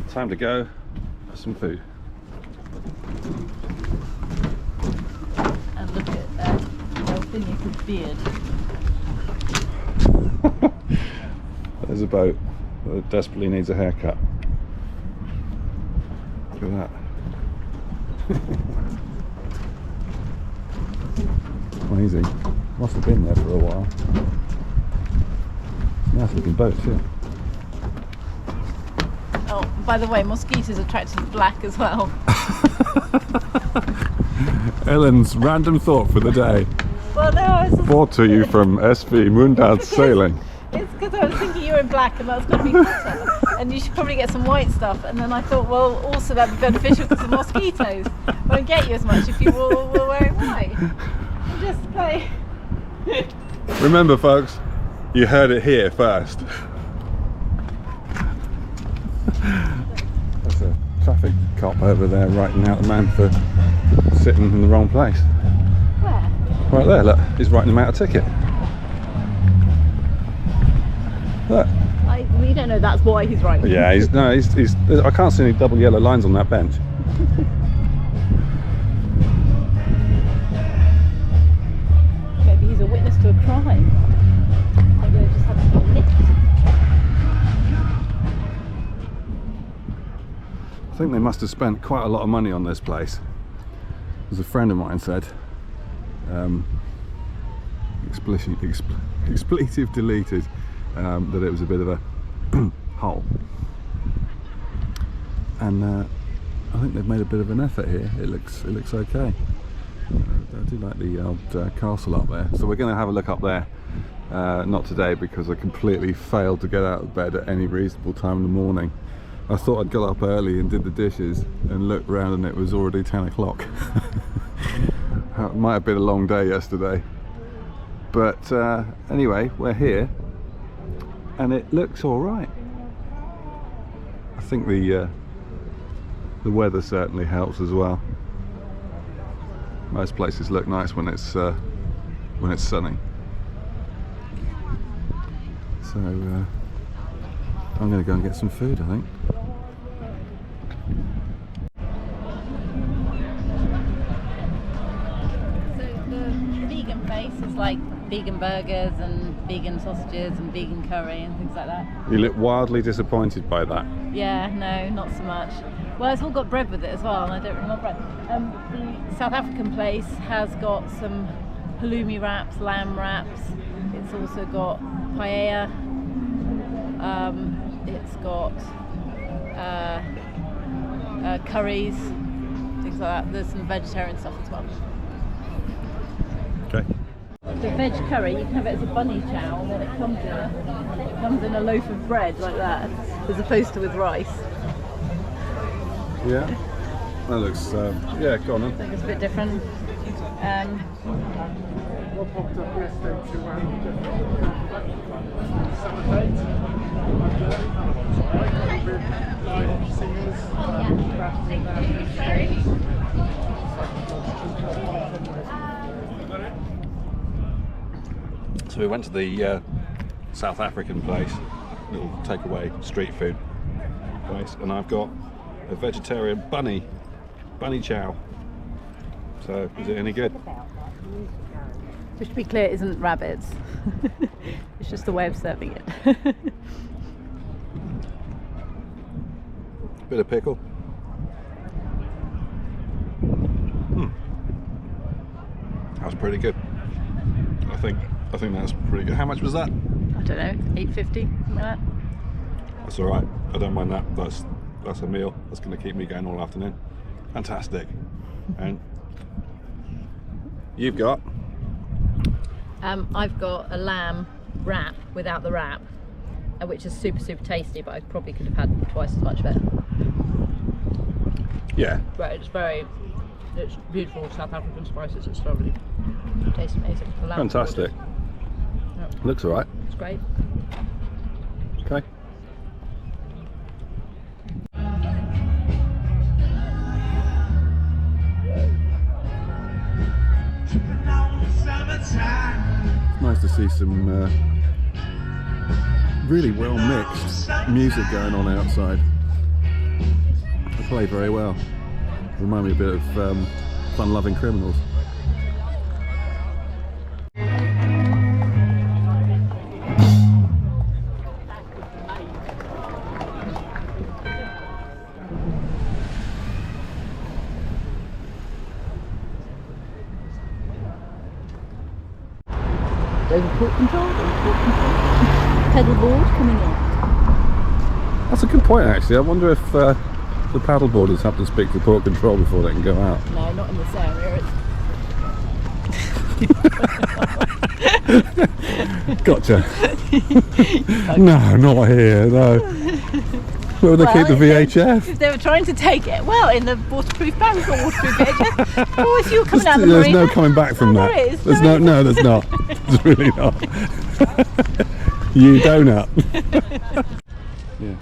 Time to go for some food. And look at Delphinius' beard. There's a boat that desperately needs a haircut. Look at that. Amazing. Must have been there for a while. Nice looking boat too. Oh, by the way, mosquitoes attracted to black as well. Ellen's random thought for the day. Well, no, I was just... Brought to you from SV Mundad Sailing. It's because I was thinking you were in black and that's going to be hotter. And you should probably get some white stuff. And then I thought, well, also that'd be beneficial because the mosquitoes won't get you as much if you were wearing white. And just play. Remember, folks, you heard it here first. There's a traffic cop over there writing out the man for sitting in the wrong place. Where? Right there, look, he's writing him out a ticket. Look. We don't know that's why he's right. Yeah, he's I can't see any double yellow lines on that bench. Maybe he's a witness to a crime. Maybe they just haven't been nicked. I think they must have spent quite a lot of money on this place. As a friend of mine said, expletive deleted, that it was a bit of a hole. And I think they've made a bit of an effort here. It looks okay. I do like the old castle up there. So we're going to have a look up there. Not today because I completely failed to get out of bed at any reasonable time in the morning. I thought I'd got up early and did the dishes and looked round and it was already 10 o'clock. It might have been a long day yesterday. But anyway, we're here and it looks alright. I think the weather certainly helps as well. Most places look nice when it's sunny. So I'm going to go and get some food, I think. So the vegan place is like vegan burgers and vegan sausages and vegan curry and things like that. You look wildly disappointed by that. Yeah, no, not so much. Well, it's all got bread with it as well, and I don't really want bread. The South African place has got some halloumi wraps, lamb wraps. It's also got paella. It's got curries, things like that. There's some vegetarian stuff as well. Okay. The veg curry, you can have it as a bunny chow, and then it comes in a loaf of bread like that, as opposed to with rice. Yeah. That looks. Yeah, go on then. I think it's a bit different. So we went to the South African place, little takeaway street food place, and I've got a vegetarian bunny chow. So is it any good? Just to be clear, it isn't rabbits. It's just the way of serving it. Bit of pickle. That was pretty good. I think that's pretty good. How much was that? I don't know, $8.50, something like that. That's all right. I don't mind that. That's a meal. That's going to keep me going all afternoon. Fantastic. And you've got? I've got a lamb wrap without the wrap, which is super tasty, but I probably could have had twice as much of it. Yeah. But it's beautiful South African spices. It's lovely. Tastes amazing. The lamb's Fantastic. gorgeous. Yeah, Looks all right. it's great. Okay. Nice to see some really well mixed music going on outside. play very well. Remind me a bit of Fun-Loving Criminals. Dover port control, pedal board coming in. That's a good point, actually. I wonder if the paddleboarders have to speak to port control before they can go out. No, not in this area. Gotcha. No, not here, no. Where would they keep the VHF? If they were trying to take it, well, in the waterproof bag, we've got waterproof VHF. Oh, if you were coming out of the There's marina. no coming back from that. There is. There's no, there's not. There's really not. You donut. Yeah.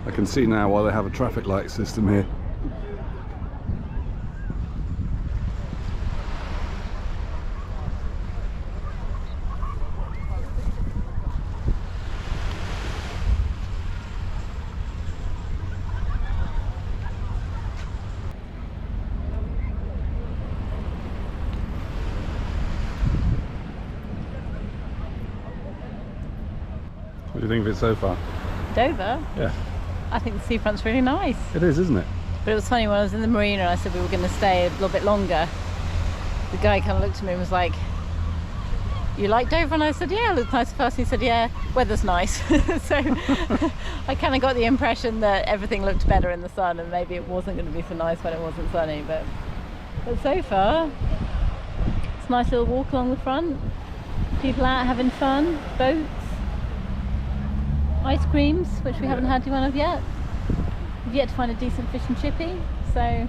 I can see now why they have a traffic light system here. What do you think of it so far? Dover? Yeah. I think the seafront's really nice. It is, isn't it? But it was funny when I was in the marina and I said we were going to stay a little bit longer. The guy kind of looked at me and was like, "You like Dover?" And I said, "Yeah, it looks nice at first." He said, "Yeah, weather's nice." So I kind of got the impression that everything looked better in the sun and maybe it wasn't going to be so nice when it wasn't sunny. But so far, it's a nice little walk along the front. People out having fun, boats. Ice creams, which we haven't had one of yet. We've yet to find a decent fish and chippy, so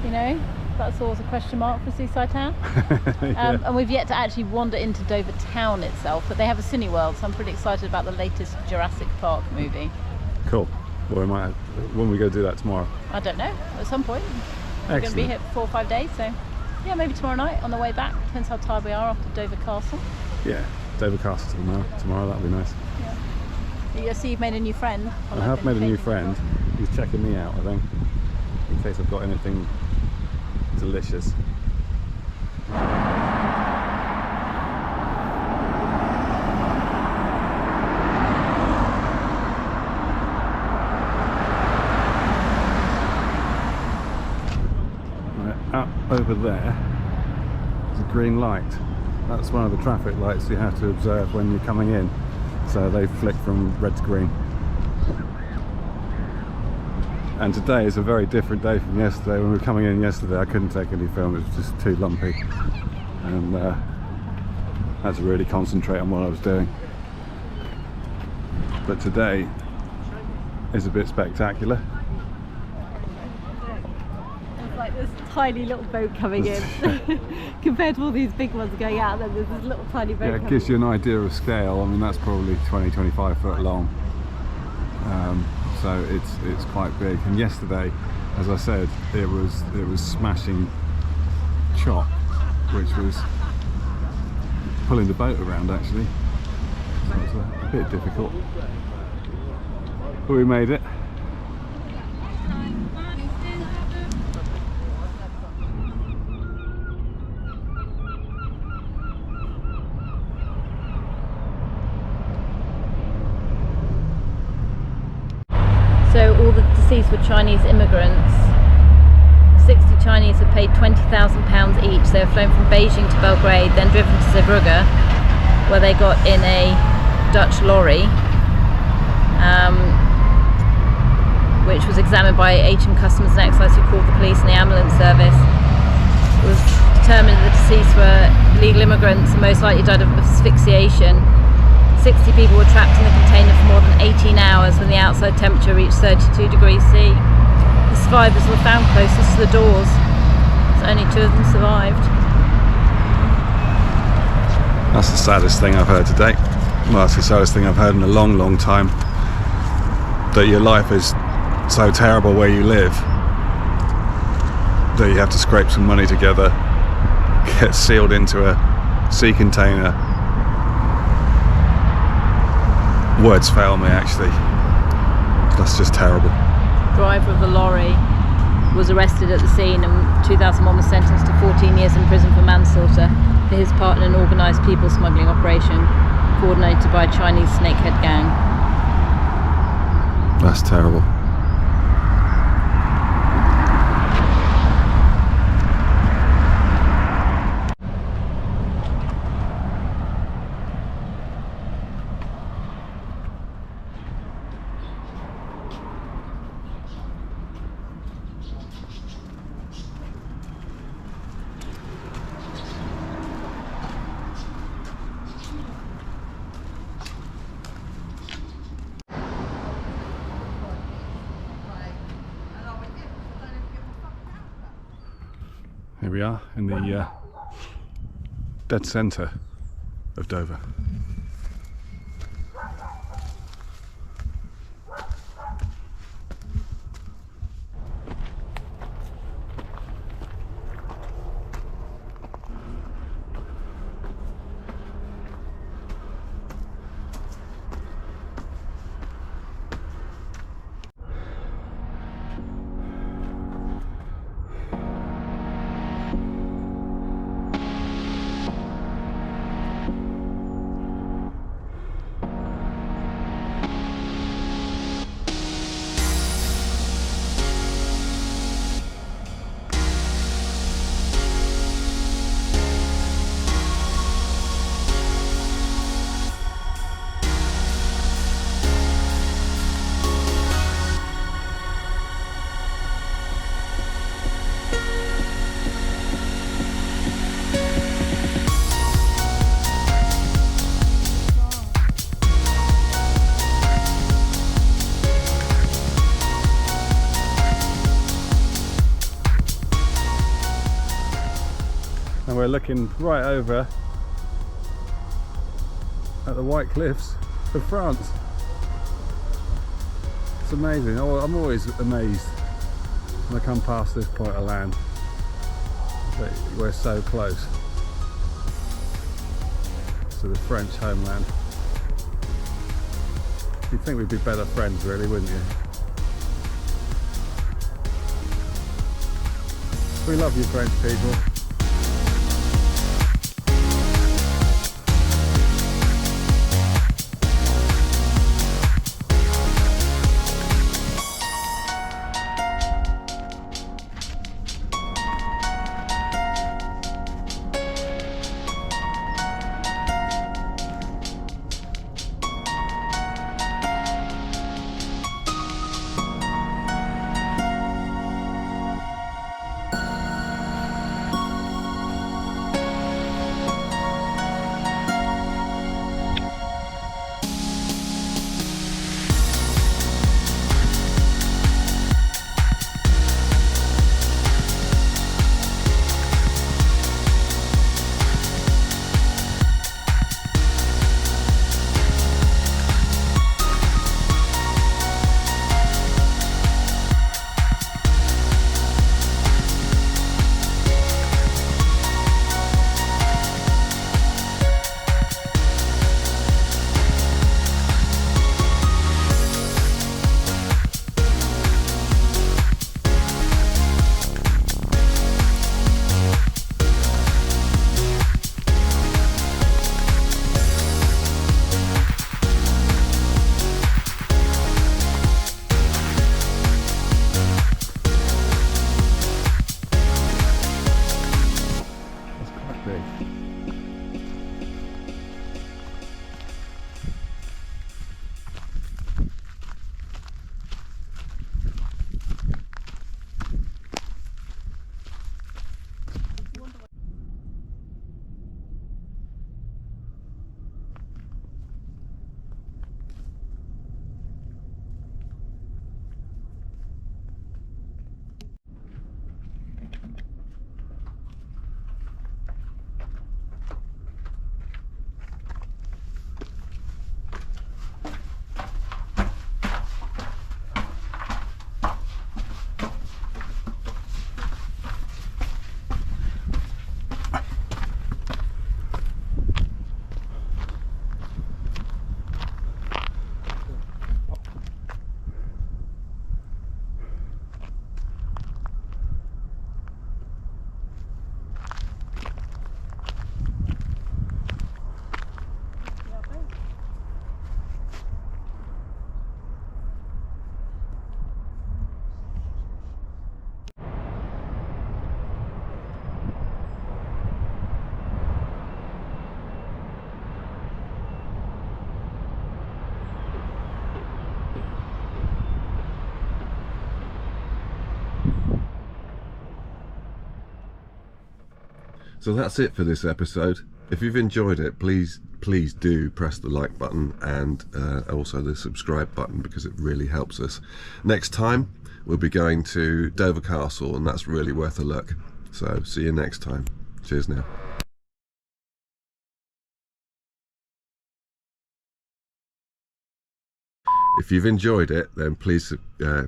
you know that's always a question mark for Seaside Town. Yeah. And we've yet to actually wander into Dover Town itself, but they have a Cineworld, so I'm pretty excited about the latest Jurassic Park movie. Cool. Well, we might have, when we go do that tomorrow. I don't know, at some point. We're going to be here for 4 or 5 days, so yeah, maybe tomorrow night on the way back. Depends how tired we are after Dover Castle. Yeah, Dover Castle tomorrow, that'll be nice. Yeah. You see you've made a new friend. I have made a new friend. He's checking me out, I think, in case I've got anything delicious. Right, up over there is a green light. That's one of the traffic lights you have to observe when you're coming in. So they flick from red to green. And today is a very different day from yesterday. When we were coming in yesterday, I couldn't take any film, it was just too lumpy. And I had to really concentrate on what I was doing. But today is a bit spectacular. It's like this tiny little boat coming in compared to all these big ones going out, and then there's this little tiny boat. Yeah, it gives you an idea of scale. I mean, that's probably 20-25 foot long. So it's quite big. And yesterday, as I said, it was smashing chop, which was pulling the boat around actually. So it was a bit difficult. But we made it. So all the deceased were Chinese immigrants. 60 Chinese have paid £20,000 each. They were flown from Beijing to Belgrade, then driven to Zeebrugge, where they got in a Dutch lorry, which was examined by HM Customs and Excise, who called the police and the ambulance service. It was determined that the deceased were illegal immigrants and most likely died of asphyxiation. 60 people were trapped in the container for more than 18 hours when the outside temperature reached 32 degrees C. The survivors were found closest to the doors, so only 2 of them survived. That's the saddest thing I've heard today. Well, that's the saddest thing I've heard in a long, long time. That your life is so terrible where you live that you have to scrape some money together, get sealed into a sea container. Words fail me, actually. That's just terrible. The driver of the lorry was arrested at the scene and 2001 was sentenced to 14 years in prison for manslaughter for his part in an organised people smuggling operation coordinated by a Chinese snakehead gang. That's terrible. Here we are in the dead centre of Dover. And we're looking right over at the White Cliffs of France. It's amazing. I'm always amazed when I come past this point of land that we're so close to the French homeland. You'd think we'd be better friends, really, wouldn't you? We love you, French people. So that's it for this episode. If you've enjoyed it, please do press the like button and also the subscribe button, because it really helps us. Next time we'll be going to Dover Castle, and that's really worth a look. So see you next time. Cheers now. If you've enjoyed it, then please I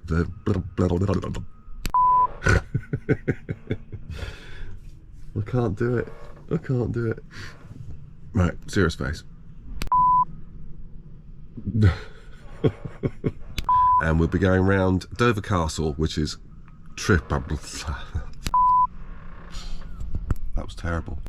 can't do it. I can't do it. Right, serious face. And we'll be going round Dover Castle, which is That was terrible.